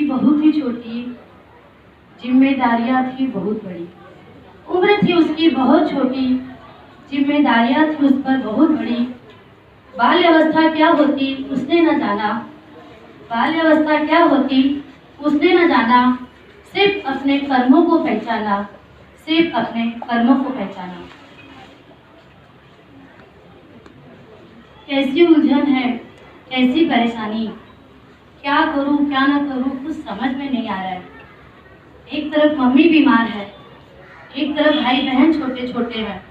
बहुत ही छोटी, जिम्मेदारियां थी बहुत बड़ी। उम्र थी उसकी बहुत छोटी, जिम्मेदारियां थी उस पर बहुत बड़ी। बाल्य अवस्था क्या होती उसने न जाना, बाल्य अवस्था क्या होती उसने न जाना। सिर्फ अपने कर्मों को पहचाना, सिर्फ अपने कर्मों को पहचाना। कैसी उलझन है, कैसी परेशानी, क्या करूं क्या ना करूं कुछ समझ में नहीं आ रहा है। एक तरफ मम्मी बीमार है, एक तरफ भाई बहन छोटे छोटे हैं,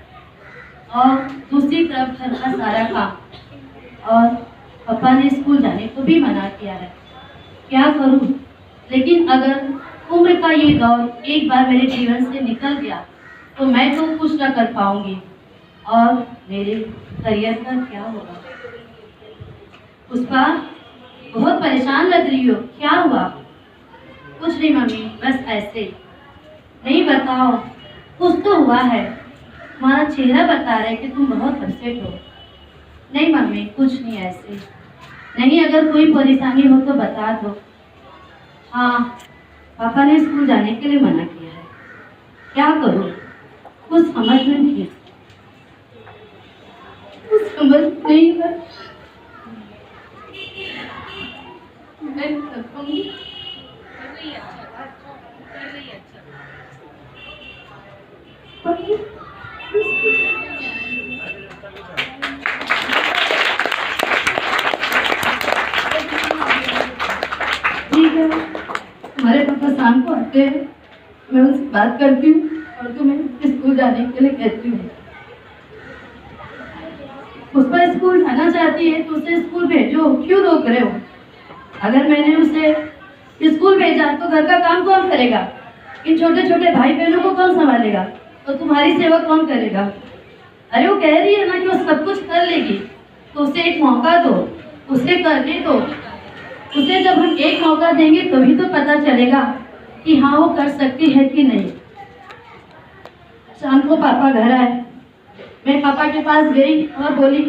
और दूसरी तरफ घर का सारा काम। और पापा ने स्कूल जाने को भी मना किया है। क्या करूं? लेकिन अगर उम्र का ये दौर एक बार मेरे जीवन से निकल गया तो मैं तो कुछ ना कर पाऊंगी, और मेरे करियर का क्या होगा? पुष्पा, बहुत परेशान लग रही हो, क्या हुआ? कुछ नहीं मम्मी, बस ऐसे। नहीं बताओ, कुछ तो हुआ है, तुम्हारा चेहरा बता रहा है कि तुम बहुत अपसेट हो। नहीं मम्मी, कुछ नहीं, ऐसे नहीं। अगर कोई परेशानी हो तो बता दो। हाँ, पापा ने स्कूल जाने के लिए मना किया है। क्या करूं? कुछ समझ में नहीं, कुछ समझ नहीं है। मैं कर पाऊंगी? ठीक है, हमारे पापा शाम को आते हैं, मैं उनसे बात करती हूँ और तुम्हें स्कूल जाने के लिए कहती हूँ। पुष्पा स्कूल जाना चाहती है तो उसे स्कूल भेजो, क्यों रोक रहे हो? अगर मैंने उसे स्कूल भेजा तो घर का काम कौन करेगा? इन छोटे छोटे भाई बहनों को कौन संभालेगा? तो तुम्हारी सेवा कौन करेगा? अरे वो कह रही है ना कि वो सब कुछ कर लेगी, तो उसे एक मौका दो, उसे करने दो। उसे जब हम एक मौका देंगे तभी तो पता चलेगा कि हाँ वो कर सकती है कि नहीं। शाम को पापा घर आए, मैं पापा के पास गई और बोली,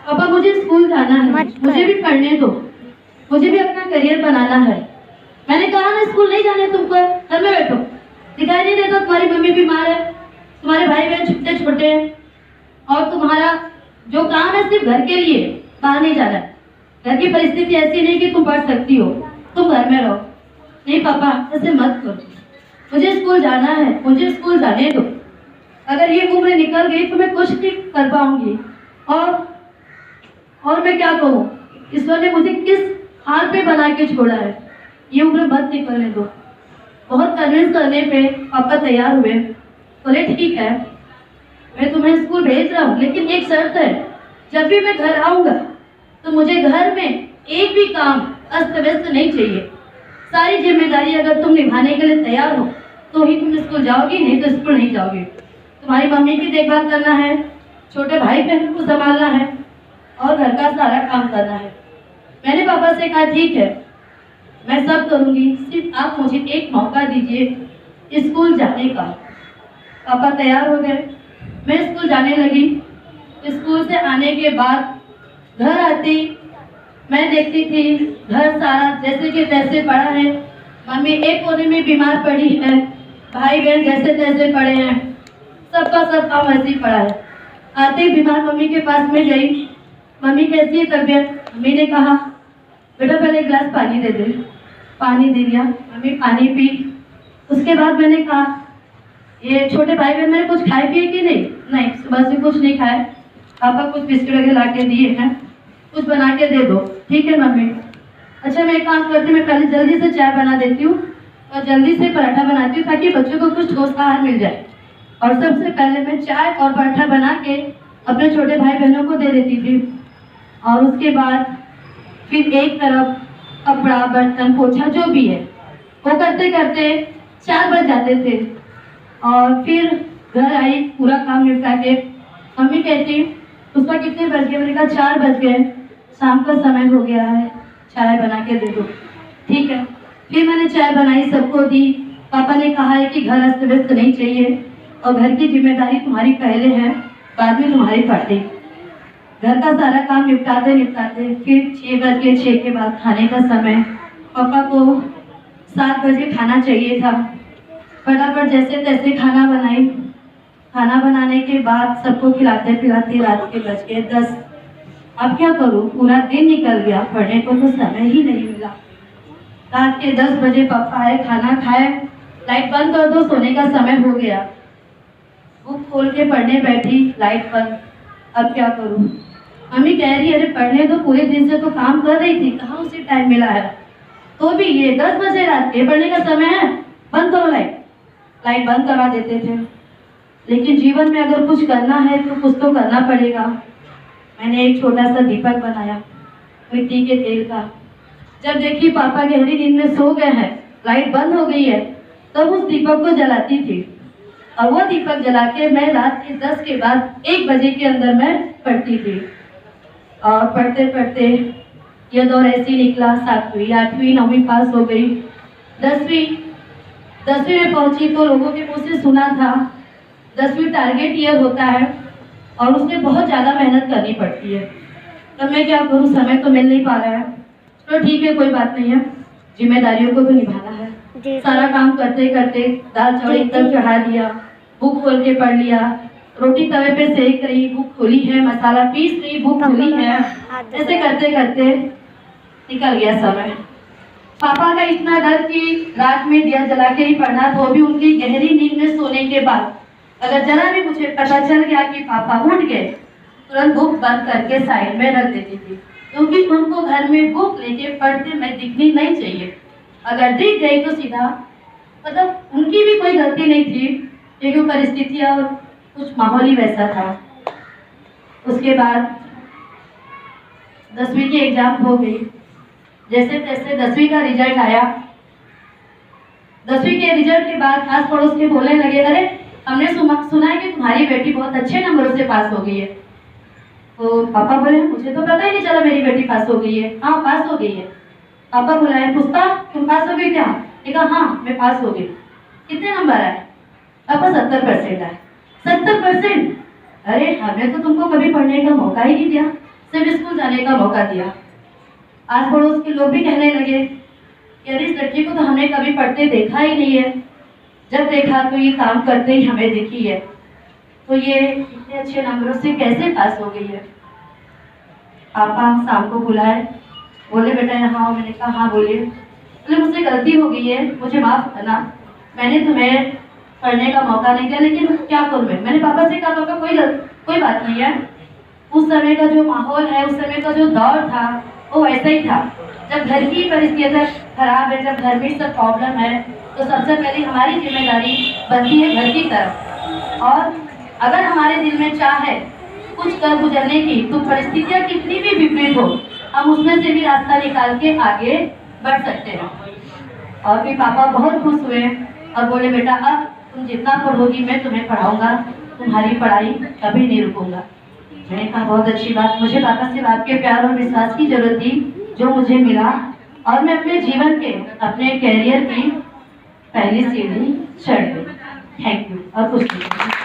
पापा मुझे स्कूल जाना है, मुझे भी पढ़ने दो, मुझे भी अपना करियर बनाना है। मैंने कहा ना स्कूल नहीं जाने तुमको, घर में बैठो, दिखाई नहीं देता? तुम्हारी मम्मी बीमार है, तुम्हारे भाई बहन छोटे छोटे हैं, और तुम्हारा जो काम है सिर्फ घर के लिए, बाहर नहीं जाना। घर की परिस्थिति ऐसी नहीं कि तुम पढ़ सकती हो, तुम घर में रहो। नहीं पापा, ऐसे मत करो, मुझे स्कूल जाना है, मुझे स्कूल जाने दो। अगर ये उम्र निकल गई तो मैं कुछ नहीं कर पाऊंगी, और मैं क्या कहूँ? ईश्वर ने मुझे किस हाल पे बना के छोड़ा है, ये उम्र मत निकलने दो। बहुत कन्विंस करने पे पापा तैयार हुए, बोले ठीक है मैं तुम्हें स्कूल भेज रहा हूँ, लेकिन एक शर्त है, जब भी मैं घर आऊँगा तो मुझे घर में एक भी काम अस्त व्यस्त नहीं चाहिए। सारी जिम्मेदारी अगर तुम निभाने के लिए तैयार हो तो ही तुम स्कूल जाओगी, नहीं तो स्कूल नहीं जाओगी। तुम्हारी मम्मी की देखभाल करना है, छोटे भाई बहन को संभालना है, और घर का सारा काम करना है। मैंने पापा से कहा ठीक है मैं सब करूँगी, सिर्फ आप मुझे एक मौका दीजिए स्कूल जाने का। पापा तैयार हो गए, मैं स्कूल जाने लगी। स्कूल से आने के बाद घर आती मैं देखती थी घर सारा जैसे कि तैसे पड़ा है, मम्मी एक कोने में बीमार पड़ी है, भाई बहन जैसे तैसे पड़े हैं, सबका सब काम ऐसे ही पड़ा है। आते ही बीमार मम्मी के पास में गई, मम्मी कैसी है तबीयत? मम्मी ने कहा बेटा पहले एक गिलास पानी दे दे। पानी दे दिया, मम्मी पानी पी। उसके बाद मैंने कहा ये छोटे भाई बहन मैंने कुछ खाए पिए कि नहीं? नहीं, सुबह से कुछ नहीं खाए, पापा कुछ बिस्किट वगैरह ला के दिए हैं, कुछ बना के दे दो। ठीक है मम्मी। अच्छा मैं एक काम करती हूँ, मैं पहले जल्दी से चाय बना देती हूँ और जल्दी से पराठा बनाती हूँ ताकि बच्चों को कुछ ठोस आहार मिल जाए। और सबसे पहले मैं चाय और पराठा बना के अपने छोटे भाई बहनों को दे देती थी, और उसके बाद फिर एक तरफ कपड़ा बर्तन पोछा जो भी है वो करते करते 4 बज जाते थे। और फिर घर आई पूरा काम निपटा के, मम्मी कहती उसका कितने बज गए? मैंने कहा 4 बज गए, शाम का समय हो गया है, चाय बना के दे दो। ठीक है, फिर मैंने चाय बनाई सबको दी। पापा ने कहा है कि घर अस्त व्यस्त नहीं चाहिए और घर की जिम्मेदारी तुम्हारी पहले है, बाद में तुम्हारी पार्टी। घर का सारा काम निपटाते निपटाते फिर 6 बज गए, 6 के बाद खाने का समय। पापा को 7 बजे खाना चाहिए था। फटाफट जैसे तैसे खाना बनाई। खाना बनाने के बाद सबको खिलाते पिलाते रात के बज गए 10। अब क्या करूँ, पूरा दिन निकल गया, पढ़ने को तो समय ही नहीं मिला। रात के 10 बजे पापा आए, खाना खाए, लाइट बंद कर दो, सोने का समय हो गया। बुक खोल के पढ़ने बैठी, लाइट बंद। अब क्या करूँ? मम्मी कह रही अरे पढ़ने दो, पूरे दिन से तो काम कर रही थी, कहाँ उसे टाइम मिला है। तो भी ये 10 बजे रात के पढ़ने का समय है, बंद करो लाइट। लाइट बंद करवा देते थे। लेकिन जीवन में अगर कुछ करना है तो कुछ तो करना पड़ेगा। मैंने एक छोटा सा दीपक बनाया मिट्टी के तेल का। जब देखी पापा गहरी नींद में सो गए हैं, लाइट बंद हो गई है, तब उस दीपक को जलाती थी। और वो दीपक जला के मैं रात के 10 के बाद 1 बजे के अंदर मैं पढ़ती थी। और पढ़ते पढ़ते यह दौर ऐसे ही निकला। 7वीं 8वीं 9वीं पास हो गई। 10वीं में पहुंची तो लोगों के मुँह से सुना था 10वीं टारगेट ईयर होता है और उसमें बहुत ज़्यादा मेहनत करनी पड़ती है। तब मैं क्या करूँ, समय तो मिल नहीं पा रहा है। तो ठीक है, कोई बात नहीं है, जिम्मेदारियों को तो निभाना है। सारा काम करते करते दाल चावल एकदम चढ़ा दिया, बुक खोल के पढ़ लिया, रोटी तवे पे सेक रही, बुक खोली है, मसाला पीस रही, बुक खोली है। ऐसे करते करते निकल गया समय। पापा का इतना डर कि रात में दिया जला के ही पढ़ना, तो भी उनकी गहरी नींद में सोने के बाद अगर जरा भी मुझे पता चल गया कि पापा उठ गए, तुरंत बुक बंद करके साइड में रख देती थी, क्योंकि उनको घर में बुक लेके पढ़ते मैं दिखनी नहीं चाहिए। अगर दिख गई तो सीधा, मतलब उनकी भी कोई गलती नहीं थी, क्योंकि परिस्थितियाँ और कुछ माहौल ही वैसा था। उसके बाद 10वीं की एग्जाम हो गई। जैसे तैसे 10वीं का रिजल्ट आया। 10वीं के रिजल्ट के बाद आस पड़ोस के बोलने लगे अरे हमने सुना है कि तुम्हारी बेटी बहुत अच्छे नंबरों से पास हो गई है। तो पापा बोले मुझे तो पता ही नहीं चला मेरी बेटी पास हो गई है। हाँ पास हो गई है। पापा बुलाए, पुष्पा तुम पास हो गई क्या? कहा हाँ मैं पास हो गई। कितने नंबर आए? पापा 70% आए। 70%? अरे हमने तो तुमको कभी पढ़ने का मौका ही नहीं दिया, सिर्फ स्कूल जाने का मौका दिया। आस पड़ोस के लोग भी कहने लगे कि अरे इस लड़की को तो हमने कभी पढ़ते देखा ही नहीं है, जब देखा तो ये काम करते ही हमें दिखी है, तो ये इतने अच्छे नंबरों से कैसे पास हो गई है। पापा शाम को बुलाए, बोले बेटा यहाँ आओ। मैंने कहा हाँ बोलिए। बोले मुझसे गलती हो गई है, मुझे माफ़ करना, मैंने तुम्हें पढ़ने का मौका नहीं दिया, लेकिन क्या करूँ मैंने पापा से कहा पापा कोई बात नहीं है। उस समय का जो माहौल है, उस समय का जो दौर था वो वैसा ही था। जब घर की परिस्थितियाँ खराब है, जब घर में सब प्रॉब्लम है, तो सबसे पहले हमारी जिम्मेदारी बनती है घर की तरफ। और अगर हमारे दिल में चाह है कुछ कर गुजरने की, तो परिस्थितियाँ कितनी भी विपरीत हो, हम उसमें से भी रास्ता निकाल के आगे बढ़ सकते हैं। और फिर पापा बहुत खुश हुए और बोले बेटा अब तुम जितना पढ़ोगी मैं तुम्हें पढ़ाऊंगा, तुम्हारी पढ़ाई कभी नहीं रुकूंगा। मैंने कहा बहुत अच्छी बात, मुझे पापा से आपके प्यार और विश्वास की जरूरत थी जो मुझे मिला, और मैं अपने जीवन के अपने कैरियर की पहली सीढ़ी चढ़ गई। Thank you. और कुछ नहीं।